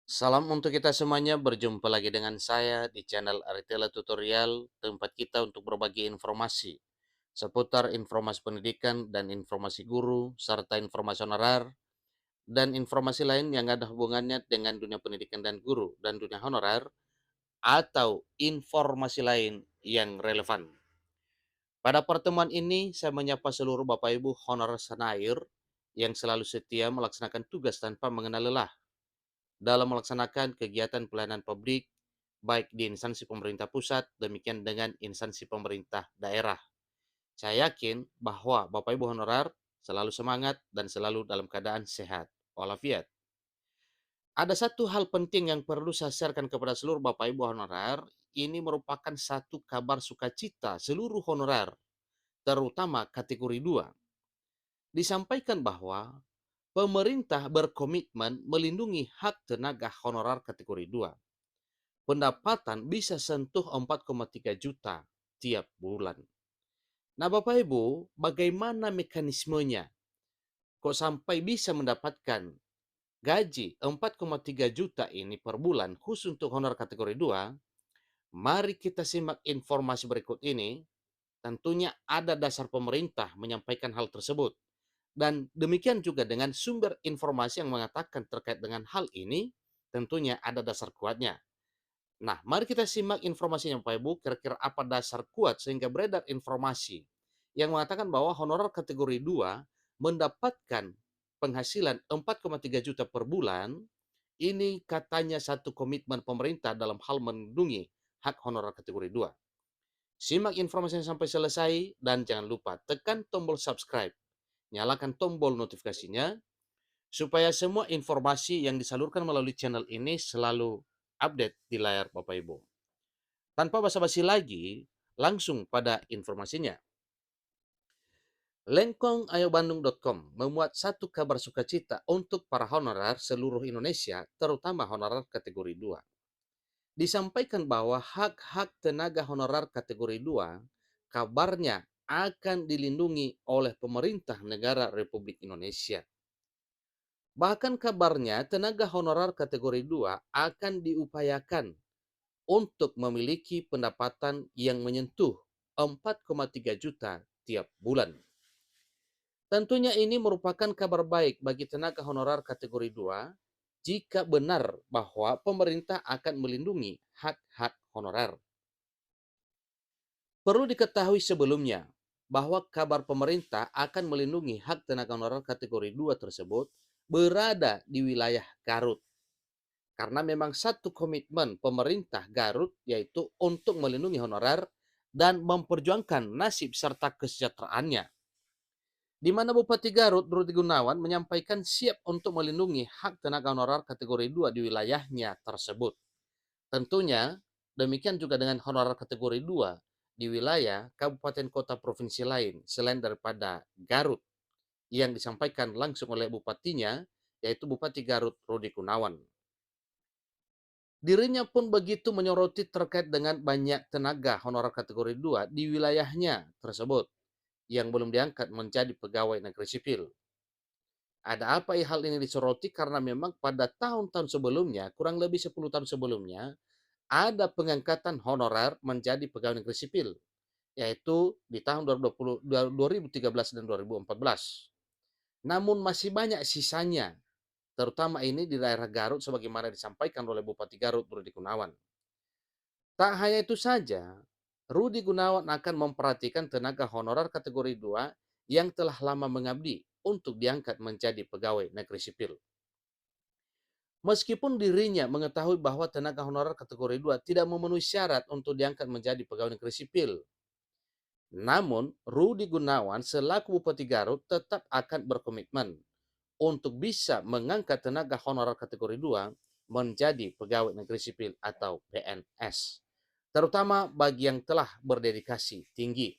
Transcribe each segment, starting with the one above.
Salam untuk kita semuanya, berjumpa lagi dengan saya di channel Aritela Tutorial, tempat kita untuk berbagi informasi seputar informasi pendidikan dan informasi guru, serta informasi honorer, dan informasi lain yang ada hubungannya dengan dunia pendidikan dan guru, dan dunia honorer, atau informasi lain yang relevan. Pada pertemuan ini, saya menyapa seluruh Bapak Ibu honorer senair yang selalu setia melaksanakan tugas tanpa mengenal lelah dalam melaksanakan kegiatan pelayanan publik, baik di instansi pemerintah pusat, demikian dengan instansi pemerintah daerah. Saya yakin bahwa Bapak Ibu honorer selalu semangat dan selalu dalam keadaan sehat walafiat. Ada satu hal penting yang perlu saya sharekan kepada seluruh Bapak Ibu honorer, ini merupakan satu kabar sukacita seluruh honorer, terutama kategori 2. Disampaikan bahwa pemerintah berkomitmen melindungi hak tenaga honorer kategori 2. Pendapatan bisa sentuh 4,3 juta tiap bulan. Nah, Bapak Ibu, bagaimana mekanismenya? Kok sampai bisa mendapatkan gaji 4,3 juta ini per bulan khusus untuk honor kategori 2? Mari kita simak informasi berikut ini. Tentunya ada dasar pemerintah menyampaikan hal tersebut. Dan demikian juga dengan sumber informasi yang mengatakan terkait dengan hal ini, tentunya ada dasar kuatnya. Nah, mari kita simak informasinya Bapak Ibu, kira-kira apa dasar kuat sehingga beredar informasi yang mengatakan bahwa honorer kategori 2 mendapatkan penghasilan 4,3 juta per bulan. Ini katanya satu komitmen pemerintah dalam hal melindungi hak honorer kategori 2. Simak informasinya sampai selesai dan jangan lupa tekan tombol subscribe, nyalakan tombol notifikasinya supaya semua informasi yang disalurkan melalui channel ini selalu update di layar Bapak Ibu. Tanpa basa-basi lagi, langsung pada informasinya. Lengkongayobandung.com memuat satu kabar sukacita untuk para honorer seluruh Indonesia, terutama honorer kategori 2. Disampaikan bahwa hak-hak tenaga honorer kategori 2 kabarnya akan dilindungi oleh pemerintah negara Republik Indonesia. Bahkan kabarnya tenaga honorer kategori 2 akan diupayakan untuk memiliki pendapatan yang menyentuh 4,3 juta tiap bulan. Tentunya ini merupakan kabar baik bagi tenaga honorer kategori 2 jika benar bahwa pemerintah akan melindungi hak-hak honorer. Perlu diketahui sebelumnya bahwa kabar pemerintah akan melindungi hak tenaga honorer kategori 2 tersebut berada di wilayah Garut. Karena memang satu komitmen pemerintah Garut yaitu untuk melindungi honorer dan memperjuangkan nasib serta kesejahteraannya. Di mana Bupati Garut, Rudi Gunawan, menyampaikan siap untuk melindungi hak tenaga honorer kategori 2 di wilayahnya tersebut. Tentunya, demikian juga dengan honorer kategori 2 di wilayah kabupaten kota provinsi lain selain daripada Garut yang disampaikan langsung oleh bupatinya, yaitu Bupati Garut, Rudi Gunawan. Dirinya pun begitu menyoroti terkait dengan banyak tenaga honorer kategori 2 di wilayahnya tersebut yang belum diangkat menjadi pegawai negeri sipil. Ada apa hal ini disoroti karena memang pada tahun-tahun sebelumnya, kurang lebih 10 tahun sebelumnya, ada pengangkatan honorer menjadi pegawai negeri sipil, yaitu di tahun 2013 dan 2014. Namun masih banyak sisanya, terutama ini di daerah Garut sebagaimana disampaikan oleh Bupati Garut Rudi Gunawan. Tak hanya itu saja, Rudi Gunawan akan memperhatikan tenaga honorer kategori 2 yang telah lama mengabdi untuk diangkat menjadi pegawai negeri sipil. Meskipun dirinya mengetahui bahwa tenaga honorer kategori 2 tidak memenuhi syarat untuk diangkat menjadi pegawai negeri sipil, namun Rudi Gunawan selaku Bupati Garut tetap akan berkomitmen untuk bisa mengangkat tenaga honorer kategori 2 menjadi pegawai negeri sipil atau PNS, terutama bagi yang telah berdedikasi tinggi.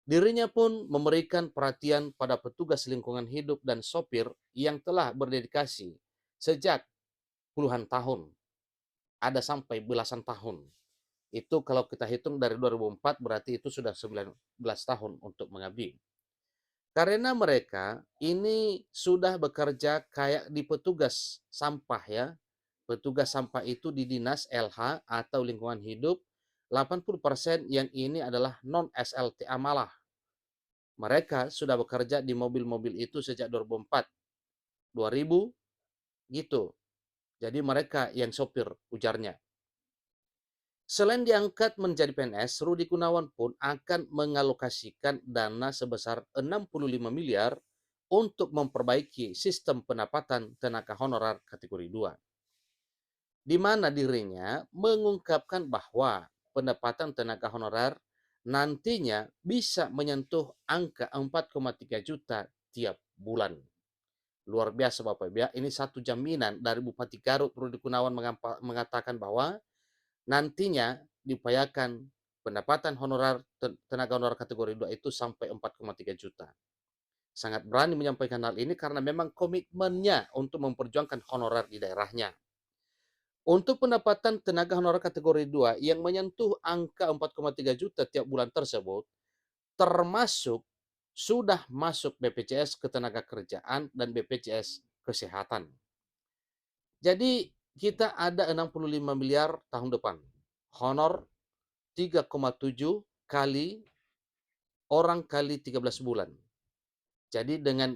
Dirinya pun memberikan perhatian pada petugas lingkungan hidup dan sopir yang telah berdedikasi sejak puluhan tahun, ada sampai belasan tahun. Itu kalau kita hitung dari 2004 berarti itu sudah 19 tahun untuk mengabdi. Karena mereka ini sudah bekerja kayak di petugas sampah ya, petugas sampah itu di dinas LH atau lingkungan hidup, 80% yang ini adalah non-SLTA malah. Mereka sudah bekerja di mobil-mobil itu sejak 2004, 2000 gitu. Jadi mereka yang sopir, ujarnya. Selain diangkat menjadi PNS, Rudi Gunawan pun akan mengalokasikan dana sebesar 65 miliar untuk memperbaiki sistem pendapatan tenaga honorer kategori 2, di mana dirinya mengungkapkan bahwa pendapatan tenaga honorer nantinya bisa menyentuh angka 4,3 juta tiap bulan. Luar biasa Bapak Ibu ya, ini satu jaminan dari Bupati Garut Rudi Gunawan mengatakan bahwa nantinya diupayakan pendapatan honorer tenaga honorer kategori 2 itu sampai 4,3 juta. Sangat berani menyampaikan hal ini karena memang komitmennya untuk memperjuangkan honorer di daerahnya. Untuk pendapatan tenaga honorer kategori 2 yang menyentuh angka 4,3 juta tiap bulan tersebut, termasuk sudah masuk BPJS Ketenagakerjaan dan BPJS Kesehatan. Jadi kita ada 65 miliar tahun depan. Honor 3,7 kali orang kali 13 bulan. Jadi dengan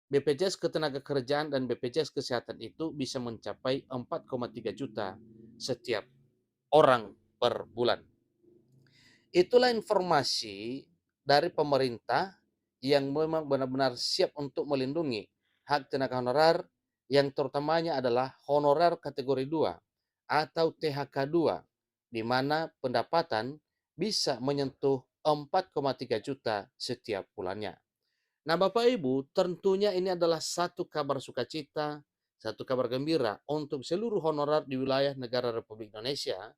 BPJS Ketenagakerjaan dan BPJS Kesehatan itu bisa mencapai 4,3 juta setiap orang per bulan. Itulah informasi dari pemerintah yang memang benar-benar siap untuk melindungi hak tenaga honorer yang terutamanya adalah honorer kategori 2 atau THK 2, di mana pendapatan bisa menyentuh 4,3 juta setiap bulannya. Nah, Bapak Ibu, tentunya ini adalah satu kabar sukacita, satu kabar gembira untuk seluruh honorer di wilayah negara Republik Indonesia,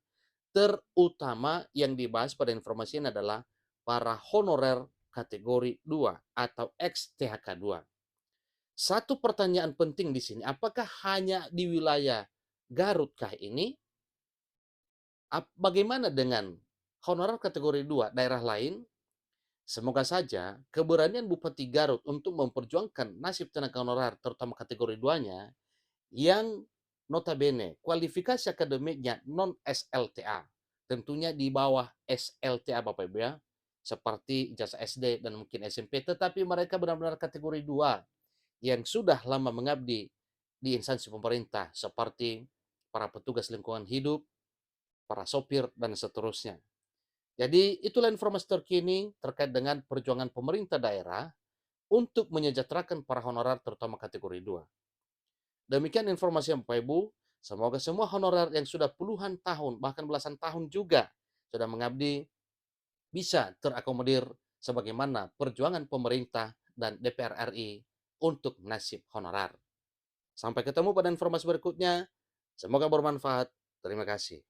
terutama yang dibahas pada informasi ini adalah para honorer kategori 2 atau ex-THK 2. Satu pertanyaan penting di sini, apakah hanya di wilayah Garutkah ini? Bagaimana dengan honorer kategori 2 daerah lain? Semoga saja keberanian Bupati Garut untuk memperjuangkan nasib tenaga honorer terutama kategori 2-nya yang notabene kualifikasi akademiknya non SLTA, tentunya di bawah SLTA Bapak Ibu ya, seperti ijazah SD dan mungkin SMP, tetapi mereka benar-benar kategori 2 yang sudah lama mengabdi di instansi pemerintah seperti para petugas lingkungan hidup, para sopir, dan seterusnya. Jadi itulah informasi terkini terkait dengan perjuangan pemerintah daerah untuk menyejahterakan para honorer terutama kategori 2. Demikian informasi yang Bapak Ibu. Semoga semua honorer yang sudah puluhan tahun, bahkan belasan tahun juga sudah mengabdi, bisa terakomodir sebagaimana perjuangan pemerintah dan DPR RI untuk nasib honorer. Sampai ketemu pada informasi berikutnya. Semoga bermanfaat. Terima kasih.